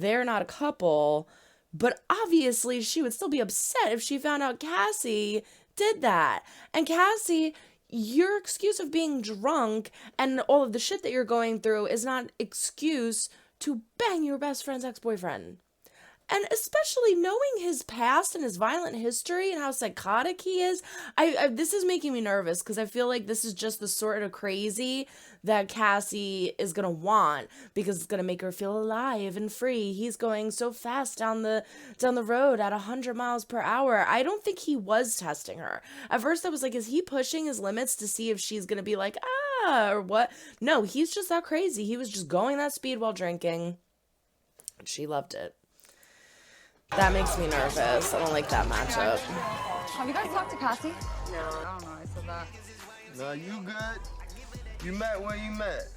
they're not a couple, but obviously she would still be upset if she found out Cassie did that. And Cassie, your excuse of being drunk and all of the shit that you're going through is not excuse to bang your best friend's ex-boyfriend. And especially knowing his past and his violent history and how psychotic he is, this is making me nervous because I feel like this is just the sort of crazy that Cassie is going to want because it's going to make her feel alive and free. He's going so fast down the road at 100 miles per hour. I don't think he was testing her. At first I was like, is he pushing his limits to see if she's going to be like, or what? No, he's just that crazy. He was just going that speed while drinking. And she loved it. That makes me nervous. I don't like that matchup. Have you guys talked to Cassie? No, I don't know. I said that. No, you good? You met where you met.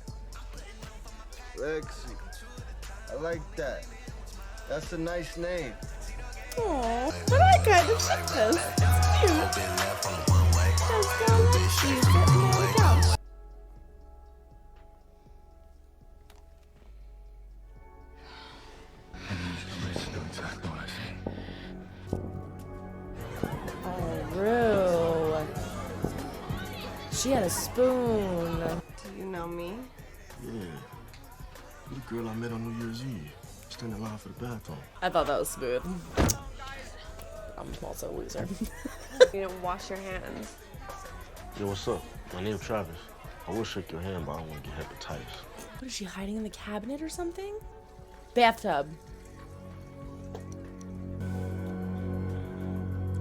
Lexi. I like that. That's a nice name. Aww, but I kind of like this. It's cute. Let's go, Lexi. Sitting on the couch. Rue. She had a spoon. Do you know me? Yeah. You the girl I met on New Year's Eve. Standing in line for the bathroom. I thought that was smooth. I'm also a loser. You don't wash your hands. Yo, what's up? My name's Travis. I will shake your hand, but I don't want to get hepatitis. What is she hiding in the cabinet or something? Bathtub.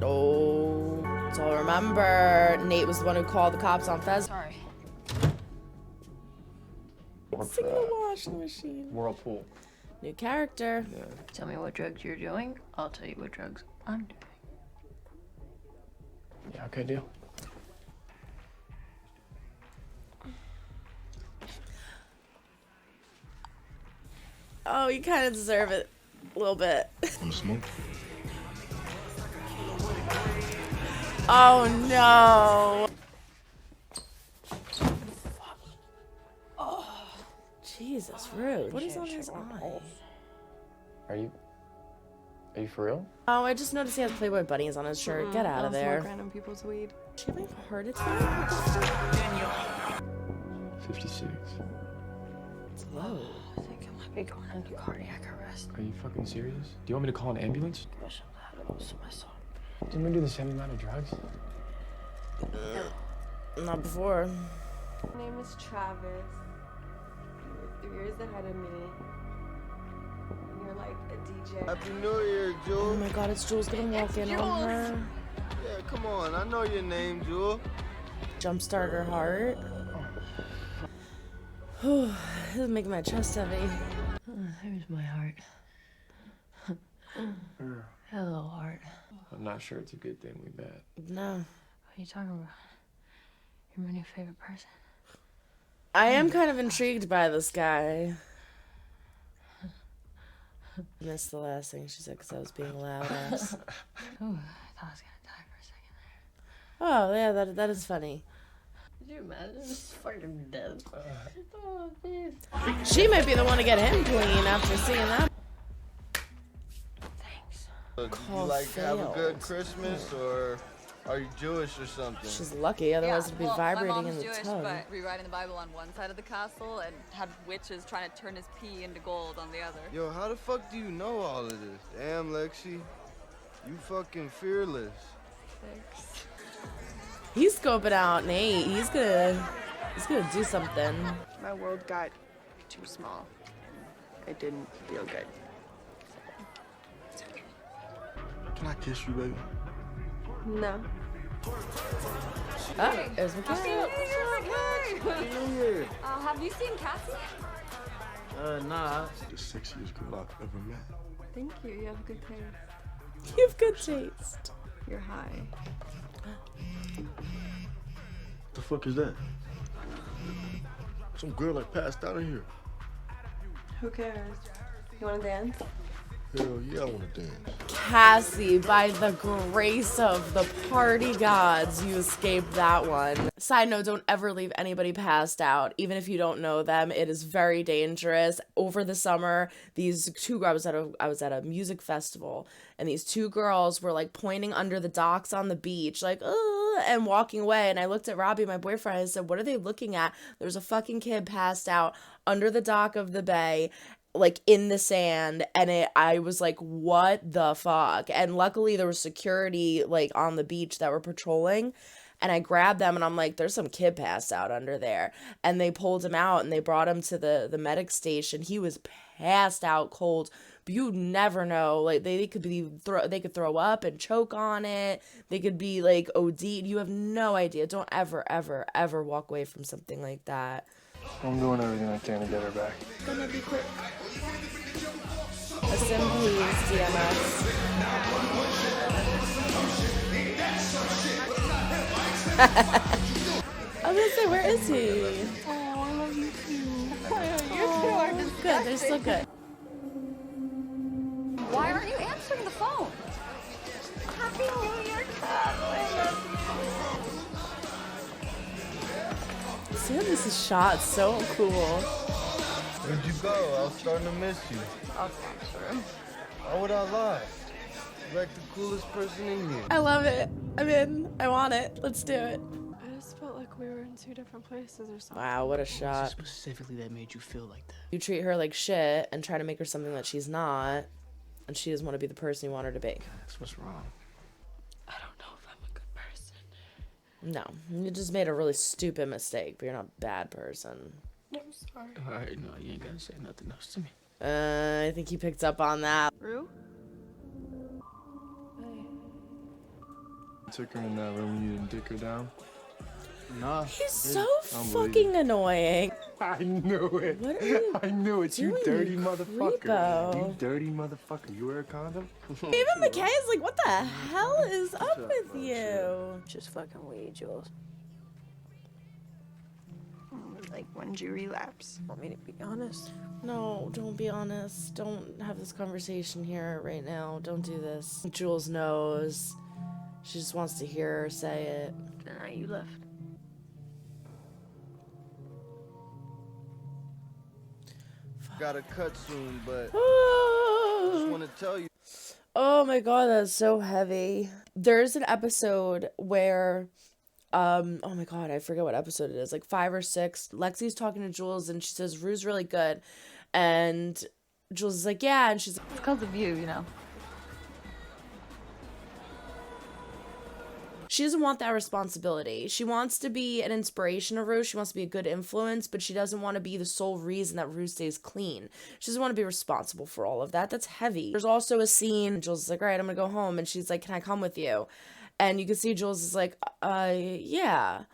Oh, so remember, Nate was the one who called the cops on Fezco. Sorry. It's in the washing machine. Whirlpool. New character. Yeah. Tell me what drugs you're doing. I'll tell you what drugs I'm doing. Yeah, okay, deal. Oh, you kind of deserve it a little bit. Wanna smoke? Oh no. Oh, Jesus, rude. What is on his eye? Are you for real? Oh, I just noticed he has Playboy bunnies on his shirt. Get out of there. Smoke random people's weed. Is she having a heart attack? 56. It's low. I think I might be going into cardiac arrest. Are you fucking serious? Do you want me to call an ambulance? I wish I had most of my son. Didn't we do the same amount of drugs? Not before. My name is Travis. You're 3 years ahead of me. You're like a DJ. Happy New Year, Oh Jules. my god, is Jules gonna walk in on her? Yeah, come on. I know your name, Jules. Jumpstart her heart. Whew, this is making my chest heavy. There's my heart. Hello, heart. I'm not sure it's a good thing we met. No. What are you talking about? You're my new favorite person. I am kind of intrigued by this guy. Missed the last thing she said because I was being loud ass. Ooh, I thought I was gonna die for a second there. Oh, yeah, that is funny. Could you imagine? It's fucking dead. Oh, jeez. She might be the one to get him clean after seeing that. Thanks. Do you Call like have a good failed. Christmas, or are you Jewish or something? She's lucky, otherwise it'd be vibrating my mom's in the Jewish, tub. but rewriting the Bible on one side of the castle and had witches trying to turn his pee into gold on the other. Yo, how the fuck do you know all of this? Damn, Lexi. You fucking fearless. Thanks. He's scoping out Nate. He's gonna do something. My world got too small. It didn't feel good. Can I kiss you, baby? No. Oh, there's McKenna. New Year. Have you seen Cassie? Nah. The sexiest girl I've ever met. Thank you. You have good taste. You have good taste. You're high. What the fuck is that? Some girl like passed out in here. Who cares? You wanna dance? Hell yeah, I wanna dance. Cassie, by the grace of the party gods, you escaped that one. Side note, don't ever leave anybody passed out, even if you don't know them. It is very dangerous. Over the summer, these two, I was at a music festival, and these two girls were like pointing under the docks on the beach, like, and walking away. And I looked at Robbie, my boyfriend, and I said, what are they looking at? There's a fucking kid passed out under the dock of the bay, like in the sand, and I was like, what the fuck? And luckily there was security like on the beach that were patrolling, and I grabbed them and I'm like, there's some kid passed out under there. And they pulled him out and they brought him to the medic station. He was passed out cold, but you never know, like they could throw up and choke on it, they could be like OD'd. You have no idea. Don't ever walk away from something like that. I'm doing everything I can to get her back. Gonna be quick. Assemblies, DMS. I was gonna say, where is he? Oh, I love you too. You two are just good. They're so good. Why aren't you answering the phone? Happy New Year, Kat. I love you. See how this is shot? So cool. Where'd you go? I was starting to miss you. I'll transfer him. Why would I lie? You're like the coolest person in here. I love it. I'm in. I want it. Let's do it. I just felt like we were in two different places or something. Wow, what a shot. Specifically that made you feel like that? You treat her like shit and try to make her something that she's not, and she doesn't want to be the person you want her to be. That's what's wrong. I don't know if I'm a good person. No, you just made a really stupid mistake, but you're not a bad person. I'm sorry. Alright, no, you ain't gotta say nothing else to me. I think he picked up on that. Rue? Hey. Took her in that room, you didn't dick her down? Nah. He's so Unbelievable. fucking annoying. I knew it. What are you I knew it, you doing, dirty you motherfucker. creepo? You dirty motherfucker. You wear a condom? Even McKay is like, what the hell is up with you? Just fucking weed, Jules. Like, when did you relapse? Want me to be honest? No, don't be honest. Don't have this conversation here right now. Don't do this. Jules knows. She just wants to hear her say it. The night you left. Got a cut soon, but I just Oh want to tell you. my god, that's so heavy. There's an episode where oh my god, I forget what episode it is, like 5 or 6. Lexi's talking to Jules and she says, Rue's really good. And Jules is like, yeah, and she's like, It's because of you, you know. she doesn't want that responsibility. She wants to be an inspiration to Rue. She wants to be a good influence, but she doesn't want to be the sole reason that Rue stays clean. She doesn't want to be responsible for all of that. That's heavy. There's also a scene, Jules is like, all right, I'm gonna go home. And she's like, can I come with you? And you can see Jules is like, yeah.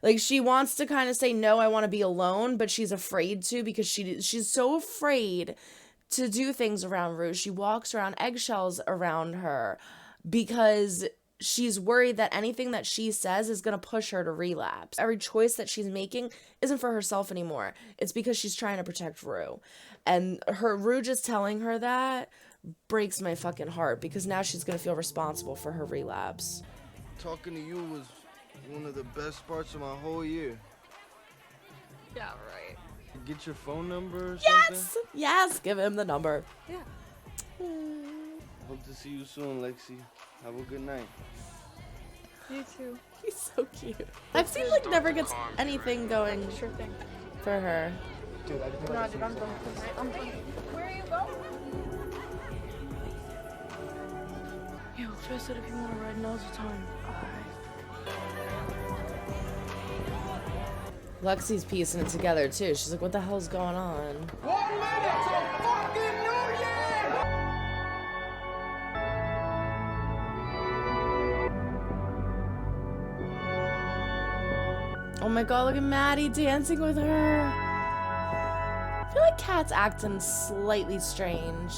Like, she wants to kind of say, no, I want to be alone, but she's afraid to, because she's so afraid to do things around Rue. She walks around eggshells around her because she's worried that anything that she says is going to push her to relapse. Every choice that she's making isn't for herself anymore. It's because she's trying to protect Rue. And Rue just telling her that breaks my fucking heart, because now she's going to feel responsible for her relapse. Talking to you was one of the best parts of my whole year. Yeah, right. Get your phone number or Yes! Yes! Give him the number. Yeah. something? Hope to see you soon, Lexi. Have a good night. You too. He's so cute. Lexi, like, never gets anything going Sure thing. for her. Dude, I just No, dude, I'm done. I'm done. Where are you going? Yo, Fez said if you want to ride, now's the time. Lexi's piecing it together, too. She's like, what the hell's going on? 1 minute till fucking New Year! Oh my god, look at Maddie dancing with her. I feel like Kat's acting slightly strange.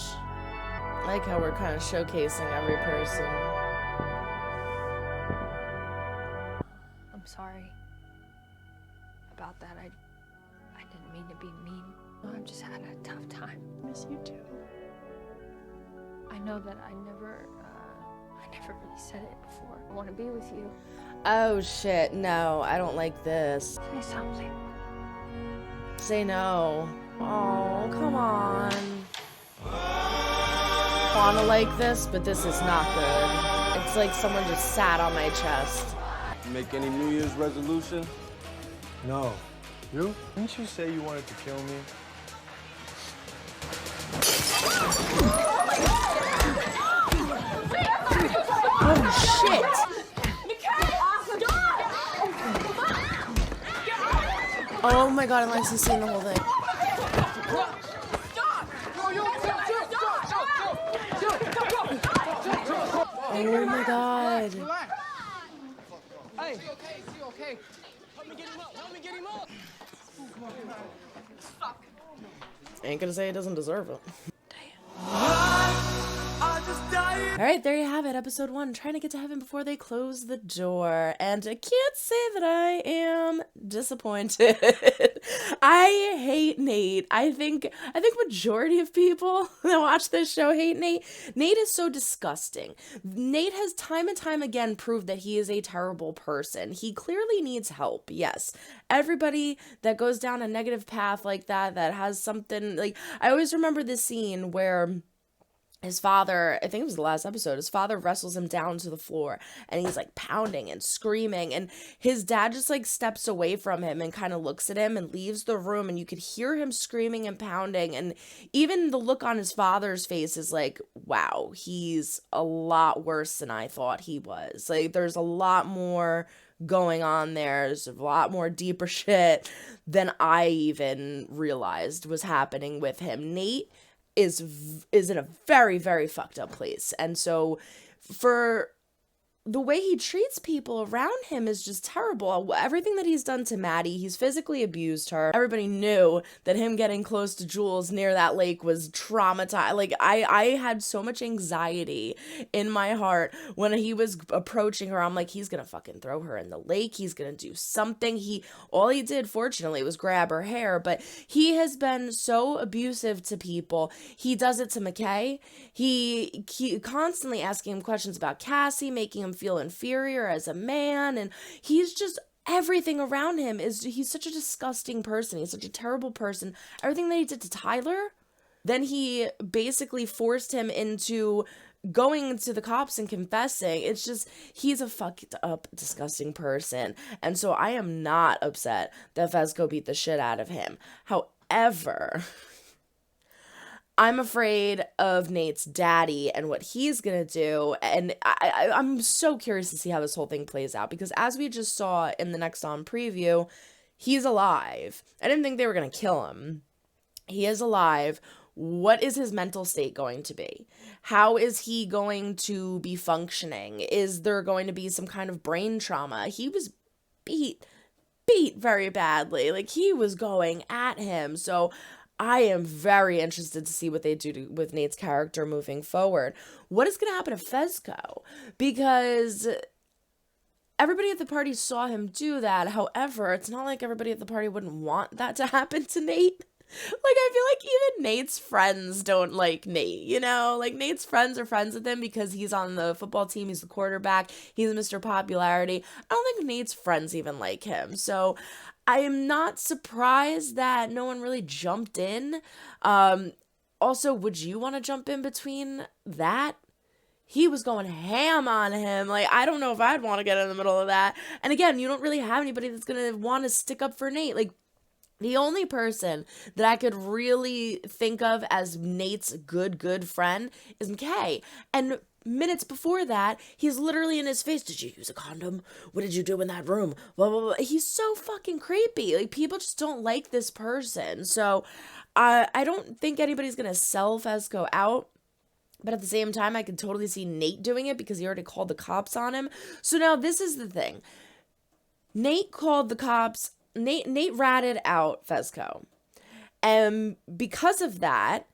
I like how we're kind of showcasing every person. I'm sorry about that. I didn't mean to be mean. I've just had a tough time. Miss you too. I know that I never really said it before. I want to be with you. Oh shit, no, I don't like this. Say something. Say no. Oh, come on. Wanna like this, but this is not good. It's like someone just sat on my chest. Make any New Year's resolution? No. You? Didn't you say you wanted to kill me? Oh shit! Oh my god, I'm actually seeing the whole thing. Oh my god. Hey, is he okay? Help me get him up. Help me get him up. Ain't gonna say he doesn't deserve it. Alright, there you have it, episode 1, trying to get to heaven before they close the door. And I can't say that I am disappointed. I hate Nate. I think majority of people that watch this show hate Nate. Nate is so disgusting. Nate has time and time again proved that he is a terrible person. He clearly needs help, yes. Everybody that goes down a negative path like that has something, like, I always remember this scene where his father, I think it was the last episode, his father wrestles him down to the floor and he's like pounding and screaming, and his dad just like steps away from him and kind of looks at him and leaves the room, and you could hear him screaming and pounding, and even the look on his father's face is like, wow, he's a lot worse than I thought he was. Like, there's a lot more going on there. There's a lot more deeper shit than I even realized was happening with him. Nate is in a very, very fucked up place. And so for the way he treats people around him is just terrible. Everything that he's done to Maddie, he's physically abused her. Everybody knew that him getting close to Jules near that lake was traumatized. Like, I had so much anxiety in my heart when he was approaching her. I'm like, he's gonna fucking throw her in the lake. He's gonna do something. All he did, fortunately, was grab her hair, but he has been so abusive to people. He does it to McKay. He constantly asking him questions about Cassie, making him feel inferior as a man, and he's just, everything around him he's such a disgusting person. He's such a terrible person. Everything that he did to Tyler, then he basically forced him into going to the cops and confessing. It's just, he's a fucked up, disgusting person. And so I am not upset that Fesco beat the shit out of him. However, I'm afraid of Nate's daddy and what he's gonna do, and I'm so curious to see how this whole thing plays out, because as we just saw in the next on preview, he's alive. I didn't think they were gonna kill him. He is alive. What is his mental state going to be? How is he going to be functioning? Is there going to be some kind of brain trauma? He was beat very badly. Like, he was going at him. So I am very interested to see what they do with Nate's character moving forward. What is going to happen to Fesco? Because everybody at the party saw him do that. However, it's not like everybody at the party wouldn't want that to happen to Nate. Like, I feel like even Nate's friends don't like Nate, you know? Like, Nate's friends are friends with him because he's on the football team, he's the quarterback, he's Mr. Popularity. I don't think Nate's friends even like him. So I am not surprised that no one really jumped in. Also, would you want to jump in between that? He was going ham on him. Like, I don't know if I'd want to get in the middle of that. And again, you don't really have anybody that's going to want to stick up for Nate. Like, the only person that I could really think of as Nate's good friend is McKay. And minutes before that, he's literally in his face, did you use a condom? What did you do in that room? Blah, blah, blah. He's so fucking creepy. Like, people just don't like this person. So I don't think anybody's going to sell Fesco out. But at the same time, I could totally see Nate doing it because he already called the cops on him. So now this is the thing. Nate called the cops. Nate ratted out Fesco. And because of that,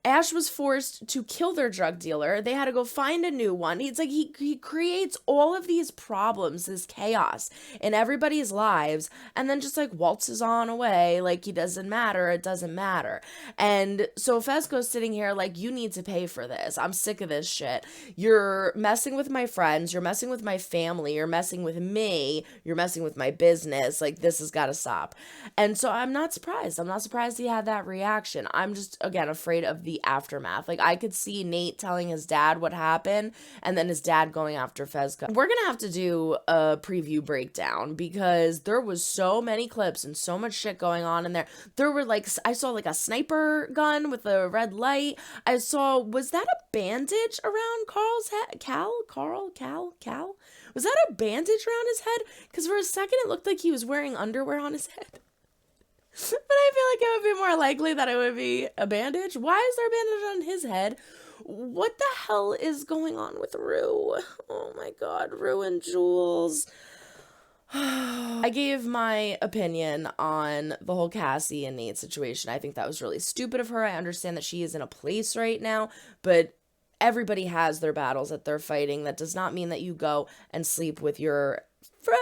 Ash was forced to kill their drug dealer. They had to go find a new one. It's like he creates all of these problems, this chaos in everybody's lives, and then just like waltzes on away like he doesn't matter. It doesn't matter. And so Fesco's sitting here like, you need to pay for this. I'm sick of this shit. You're messing with my friends. You're messing with my family. You're messing with me. You're messing with my business. Like, this has got to stop. And so I'm not surprised. I'm not surprised he had that reaction. I'm just, again, afraid of the aftermath. Like, I could see Nate telling his dad what happened and then his dad going after Fezco. We're gonna have to do a preview breakdown because there was so many clips and so much shit going on in there. There were like, I saw like a sniper gun with a red light. I saw, was that a bandage around Carl's head? Cal? Was that a bandage around his head? Because for a second it looked like he was wearing underwear on his head. But I feel like it would be more likely that it would be a bandage. Why is there a bandage on his head? What the hell is going on with Rue? Oh my god, Rue and Jules. I gave my opinion on the whole Cassie and Nate situation. I think that was really stupid of her. I understand that she is in a place right now, but everybody has their battles that they're fighting. That does not mean that you go and sleep with your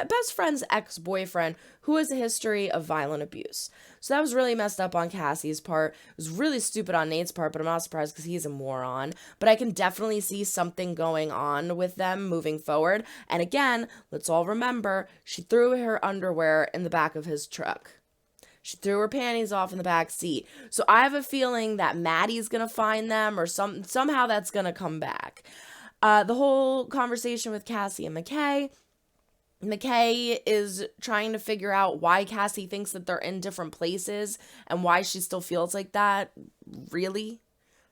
best friend's ex-boyfriend who has a history of violent abuse. So that was really messed up on Cassie's part. It was really stupid on Nate's part, but I'm not surprised because he's a moron. But I can definitely see something going on with them moving forward. And again, let's all remember, she threw her underwear in the back of his truck. She threw her panties off in the back seat. So I have a feeling that Maddie's going to find them or somehow that's going to come back. The whole conversation with Cassie and McKay is trying to figure out why Cassie thinks that they're in different places and why she still feels like that. Really?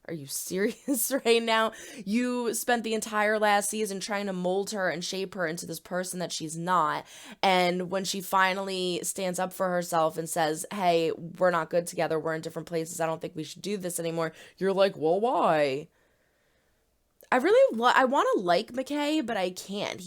Are you serious right now? You spent the entire last season trying to mold her and shape her into this person that she's not. And when she finally stands up for herself and says, hey, we're not good together, we're in different places, I don't think we should do this anymore, you're like, well, why? I want to like McKay, but I can't.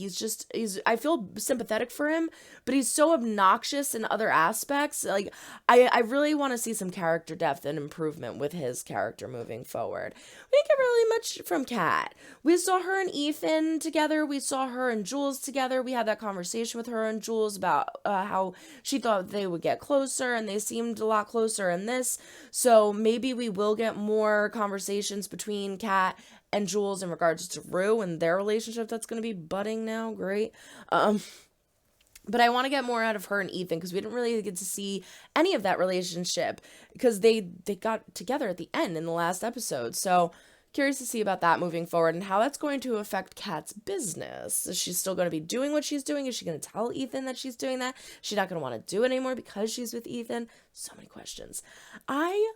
I feel sympathetic for him, but he's so obnoxious in other aspects. Like, I really want to see some character depth and improvement with his character moving forward. We didn't get really much from Kat. We saw her and Ethan together. We saw her and Jules together. We had that conversation with her and Jules about how she thought they would get closer, and they seemed a lot closer in this. So maybe we will get more conversations between Kat and Jules in regards to Rue and their relationship that's going to be budding now. Great. But I want to get more out of her and Ethan because we didn't really get to see any of that relationship because they got together at the end in the last episode. So curious to see about that moving forward and how that's going to affect Kat's business. Is she still going to be doing what she's doing? Is she going to tell Ethan that she's doing that? She's not going to want to do it anymore because she's with Ethan? So many questions. I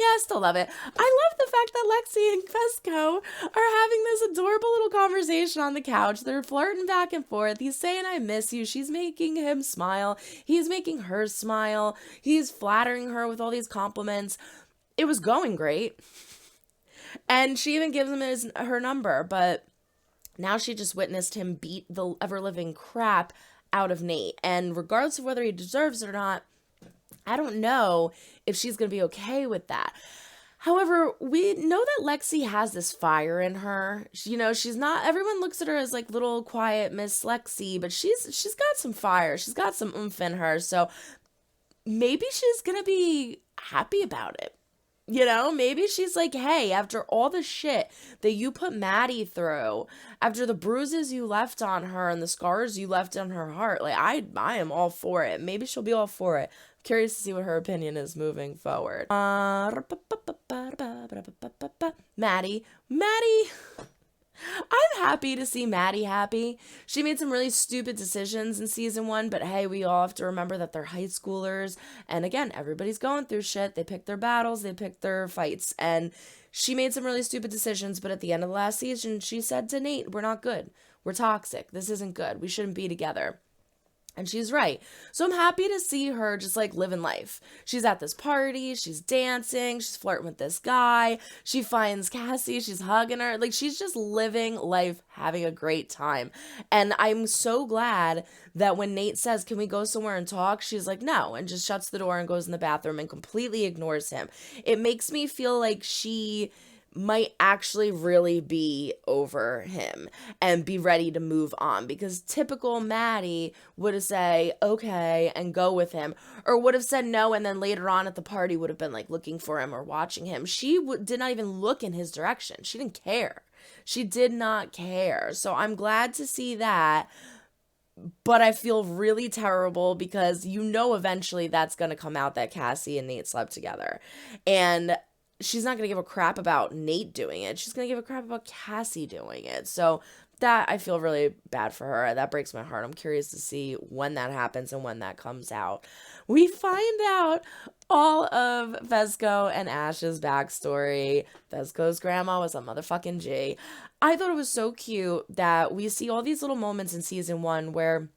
yeah, I still love it. I love the fact that Lexi and Fesco are having this adorable little conversation on the couch. They're flirting back and forth. He's saying, I miss you. She's making him smile. He's making her smile. He's flattering her with all these compliments. It was going great. And she even gives him her number. But now she just witnessed him beat the ever-living crap out of Nate. And regardless of whether he deserves it or not, I don't know if she's going to be okay with that. However, we know that Lexi has this fire in her. She's not, everyone looks at her as like little quiet Miss Lexi, but she's got some fire. She's got some oomph in her. So maybe she's going to be happy about it. Maybe she's like, hey, after all the shit that you put Maddie through, after the bruises you left on her and the scars you left on her heart, like I am all for it. Maybe she'll be all for it. Curious to see what her opinion is moving forward. Maddie. I'm happy to see Maddie happy. She made some really stupid decisions in season 1, but hey, we all have to remember that they're high schoolers. And again, everybody's going through shit. They pick their battles, they pick their fights. And she made some really stupid decisions, but at the end of the last season, she said to Nate, we're not good. We're toxic. This isn't good. We shouldn't be together. And she's right. So I'm happy to see her just like living life. She's at this party, she's dancing, she's flirting with this guy. She finds Cassie, she's hugging her. Like she's just living life, having a great time. And I'm so glad that when Nate says, "Can we go somewhere and talk?" she's like, "No," and just shuts the door and goes in the bathroom and completely ignores him. It makes me feel like she might actually really be over him and be ready to move on, because typical Maddie would have said okay and go with him, or would have said no and then later on at the party would have been like looking for him or watching him. She did not even look in his direction. She didn't care. She did not care. So I'm glad to see that. But I feel really terrible because eventually that's going to come out that Cassie and Nate slept together. And she's not going to give a crap about Nate doing it. She's going to give a crap about Cassie doing it. So that, I feel really bad for her. That breaks my heart. I'm curious to see when that happens and when that comes out. We find out all of Fesco and Ash's backstory. Fesco's grandma was a motherfucking G. I thought it was so cute that we see all these little moments in season 1 where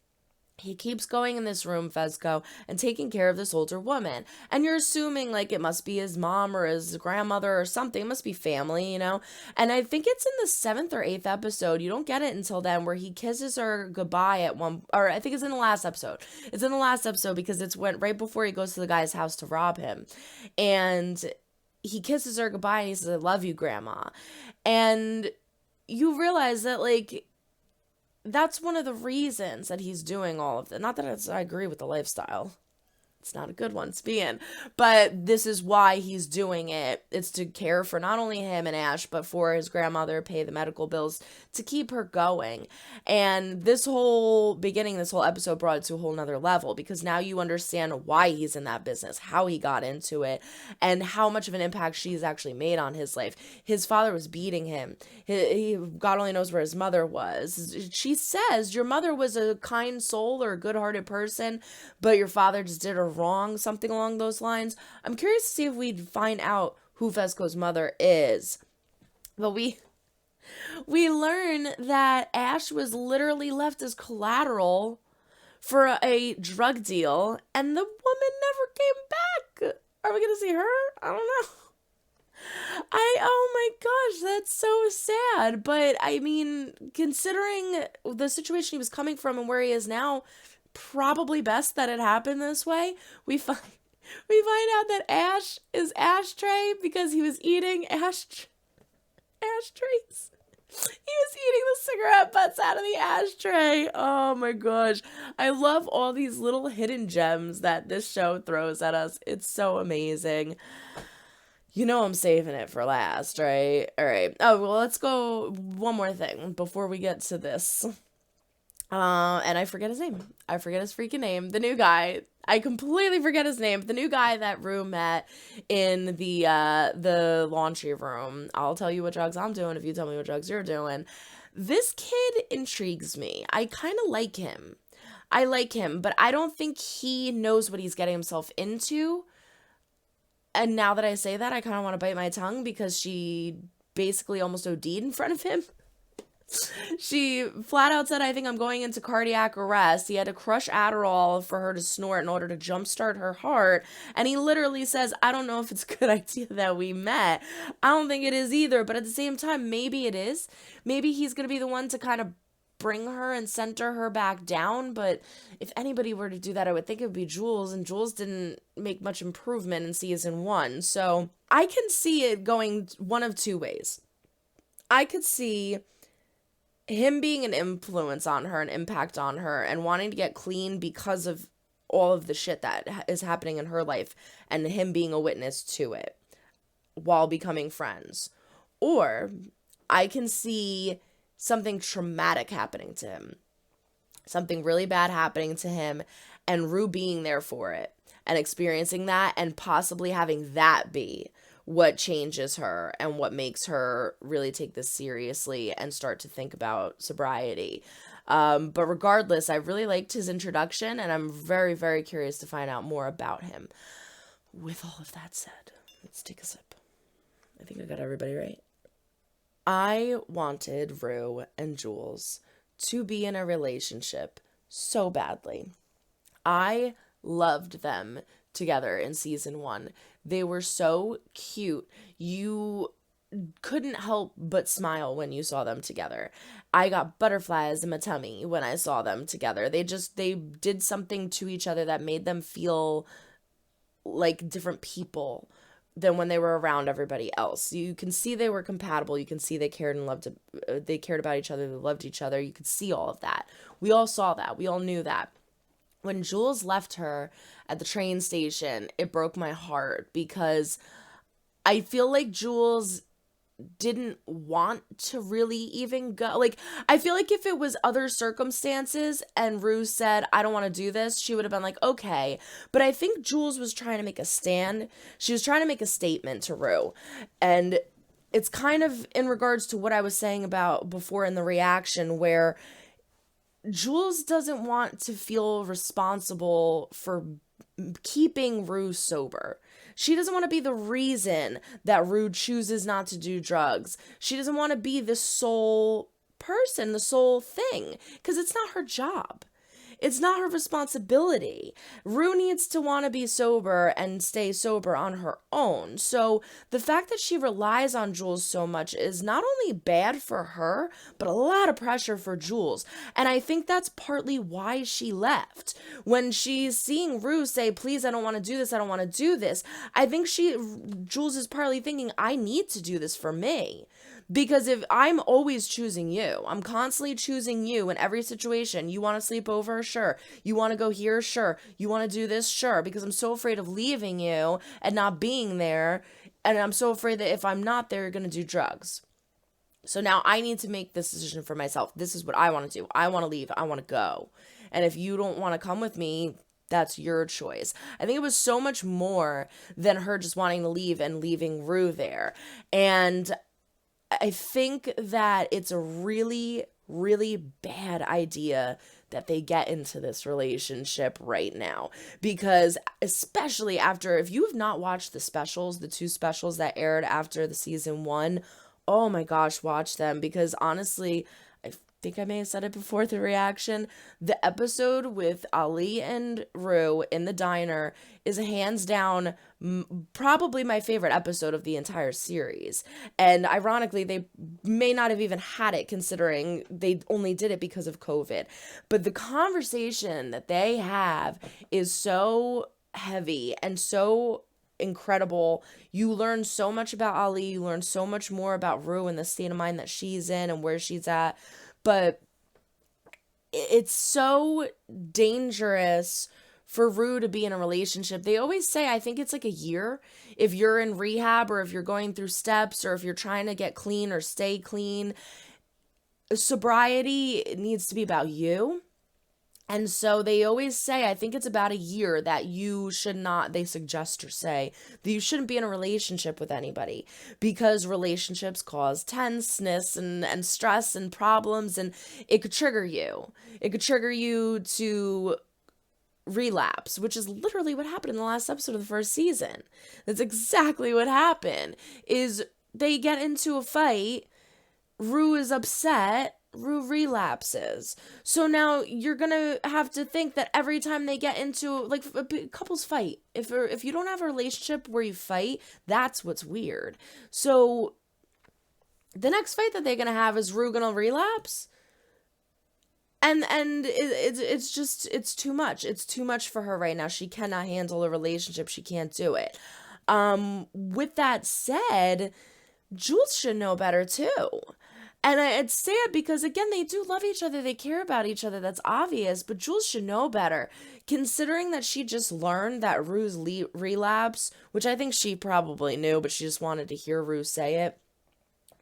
he keeps going in this room, Fezco, and taking care of this older woman. And you're assuming, like, it must be his mom or his grandmother or something. It must be family, And I think it's in the 7th or 8th episode. You don't get it until then, where he kisses her goodbye or I think it's in the last episode. It's in the last episode because it's right before he goes to the guy's house to rob him. And he kisses her goodbye and he says, "I love you, Grandma." And you realize that, like, that's one of the reasons that he's doing all of that. Not that I agree with the lifestyle. It's not a good one to be in. But this is why he's doing it. It's to care for not only him and Ash, but for his grandmother, pay the medical bills, to keep her going. And this whole episode brought it to a whole nother level, because now you understand why he's in that business, how he got into it, and how much of an impact she's actually made on his life. His father was beating him. God only knows where his mother was. She says, "Your mother was a kind soul or a good-hearted person, but your father just did her wrong," something along those lines. I'm curious to see if we'd find out who Fesco's mother is. But we learn that Ash was literally left as collateral for a drug deal, and the woman never came back. Are we gonna see her? I don't know. Oh my gosh, that's so sad. But I mean, considering the situation he was coming from and where he is now, probably best that it happened this way. We find out that Ash is Ashtray because he was eating ashtrays. He was eating the cigarette butts out of the ashtray. Oh my gosh. I love all these little hidden gems that this show throws at us. It's so amazing. I'm saving it for last, right? All right. Oh, well, let's go one more thing before we get to this. And I forget his name. I forget his freaking name. The new guy. I completely forget his name. The new guy that Rue met in the laundry room. I'll tell you what drugs I'm doing if you tell me what drugs you're doing. This kid intrigues me. I kind of like him. But I don't think he knows what he's getting himself into. And now that I say that, I kind of want to bite my tongue, because she basically almost OD'd in front of him. She flat out said, "I think I'm going into cardiac arrest." He had to crush Adderall for her to snort in order to jumpstart her heart. And he literally says, "I don't know if it's a good idea that we met." I don't think it is either. But at the same time, maybe it is. Maybe he's going to be the one to kind of bring her and center her back down. But if anybody were to do that, I would think it would be Jules. And Jules didn't make much improvement in season 1. So I can see it going one of two ways. I could see him being an influence on her, an impact on her, and wanting to get clean because of all of the shit that is happening in her life, and him being a witness to it while becoming friends. Or I can see something traumatic happening to him, something really bad happening to him, and Rue being there for it and experiencing that, and possibly having that be what changes her and what makes her really take this seriously and start to think about sobriety. But regardless, I really liked his introduction, and I'm very, very curious to find out more about him. With all of that said, let's take a sip. I think I got everybody right. I wanted Rue and Jules to be in a relationship so badly. I loved them together in season 1. They were so cute. You couldn't help but smile when you saw them together. I got butterflies in my tummy when I saw them together. They did something to each other that made them feel like different people than when they were around everybody else. You can see they were compatible. You can see they cared and loved, they cared about each other. They loved each other. You could see all of that. We all saw that. We all knew that. When Jules left her at the train station, it broke my heart because I feel like Jules didn't want to really even go. Like, I feel like if it was other circumstances and Rue said, I don't want to do this, she would have been like, okay. But I think Jules was trying to make a stand. She was trying to make a statement to Rue. And it's kind of in regards to what I was saying about before in the reaction, where Jules doesn't want to feel responsible for keeping Rue sober. She doesn't want to be the reason that Rue chooses not to do drugs. She doesn't want to be the sole person, the sole thing, because it's not her job. It's not her responsibility. Rue needs to want to be sober and stay sober on her own. So the fact that she relies on Jules so much is not only bad for her, but a lot of pressure for Jules. And I think that's partly why she left. When she's seeing Rue say, please, I don't want to do this, I don't want to do this, I think Jules is partly thinking, I need to do this for me. Because if I'm always choosing you, I'm constantly choosing you in every situation. You want to sleep over? Sure. You want to go here? Sure. You want to do this? Sure. Because I'm so afraid of leaving you and not being there. And I'm so afraid that if I'm not there, you're going to do drugs. So now I need to make this decision for myself. This is what I want to do. I want to leave. I want to go. And if you don't want to come with me, that's your choice. I think it was so much more than her just wanting to leave and leaving Rue there. And I think that it's a really, really bad idea that they get into this relationship right now. Because especially after, if you have not watched the specials, the 2 specials that aired after the season 1, oh my gosh, watch them. Because honestly, I think I may have said it before the reaction, the episode with Ali and Rue in the diner is hands down probably my favorite episode of the entire series. And ironically, they may not have even had it, considering they only did it because of COVID. But the conversation that they have is so heavy and so incredible. You learn so much about Ali. You learn so much more about Rue and the state of mind that she's in and where she's at. But it's so dangerous for Rue to be in a relationship. They always say, I think it's like a year, if you're in rehab or if you're going through steps or if you're trying to get clean or stay clean. Sobriety needs to be about you. And so they always say, I think it's about a year that you should not, they suggest or say, that you shouldn't be in a relationship with anybody, because relationships cause tenseness and stress and problems, and it could trigger you. It could trigger you to relapse, which is literally what happened in the last episode of the first season. That's exactly what happened, is they get into a fight, Rue is upset, Rue relapses. So now you're gonna have to think that every time they get into, like, couples fight, if you don't have a relationship where you fight, that's what's weird. So the next fight that they're gonna have, is Rue gonna relapse? And it's just, it's too much. It's too much for her right now. She cannot handle a relationship. She can't do it. With that said, Jules should know better too. And it's sad because, again, they do love each other. They care about each other. That's obvious. But Jules should know better, considering that she just learned that Rue's relapse, which I think she probably knew, but she just wanted to hear Rue say it.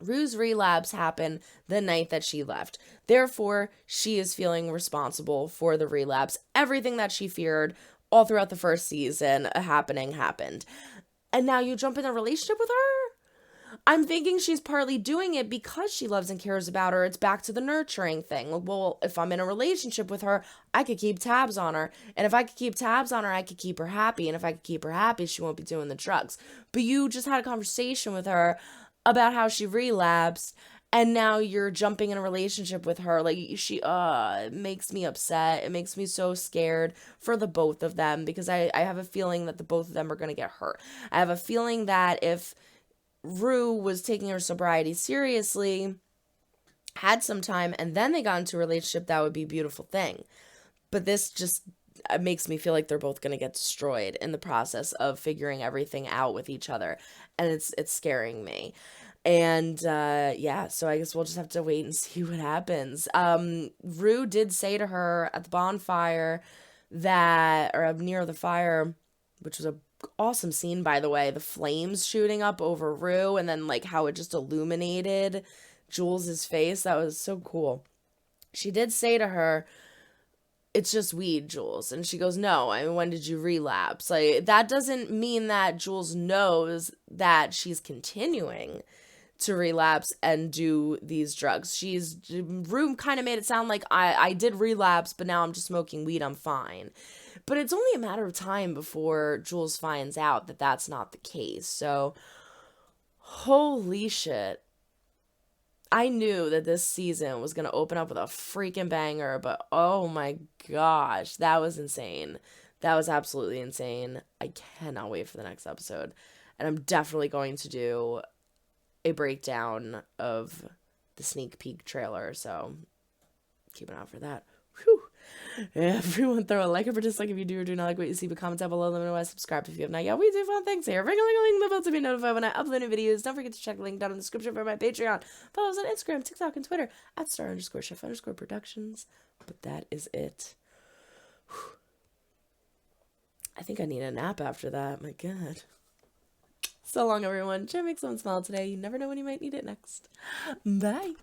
Rue's relapse happened the night that she left. Therefore, she is feeling responsible for the relapse. Everything that she feared all throughout the first season happened. And now you jump in a relationship with her? I'm thinking she's partly doing it because she loves and cares about her. It's back to the nurturing thing. Well, if I'm in a relationship with her, I could keep tabs on her. And if I could keep tabs on her, I could keep her happy. And if I could keep her happy, she won't be doing the drugs. But you just had a conversation with her about how she relapsed, and now you're jumping in a relationship with her. Like, it makes me upset. It makes me so scared for the both of them, because I have a feeling that the both of them are going to get hurt. I have a feeling that if Rue was taking her sobriety seriously, had some time, and then they got into a relationship, that would be a beautiful thing. But this just makes me feel like they're both going to get destroyed in the process of figuring everything out with each other. And it's scaring me. And yeah, so I guess we'll just have to wait and see what happens. Rue did say to her at the bonfire or near the fire, which was a awesome scene, by the way, the flames shooting up over Rue, and then like how it just illuminated Jules's face. That was so cool. She did say to her, "It's just weed, Jules." And she goes, "No, I mean, when did you relapse?" Like, that doesn't mean that Jules knows that she's continuing to relapse and do these drugs. Rue kind of made it sound like I did relapse, but now I'm just smoking weed, I'm fine. But it's only a matter of time before Jules finds out that that's not the case. So, holy shit. I knew that this season was going to open up with a freaking banger, but oh my gosh, that was insane. That was absolutely insane. I cannot wait for the next episode. And I'm definitely going to do a breakdown of the sneak peek trailer, so keep an eye out for that. Whew. Everyone throw a like or dislike if you do or do not like what you see, but comment down below, let me know why. Subscribe if you have not yet. We do fun things here. Ring a ling a ling the bell to be notified when I upload new videos. Don't forget to check the link down in the description for my Patreon. Follow us on Instagram, TikTok, and Twitter at @star_chef_productions. But that is it. Whew. I think I need a nap after that. My God. So long, everyone. Try to make someone smile today. You never know when you might need it next. Bye.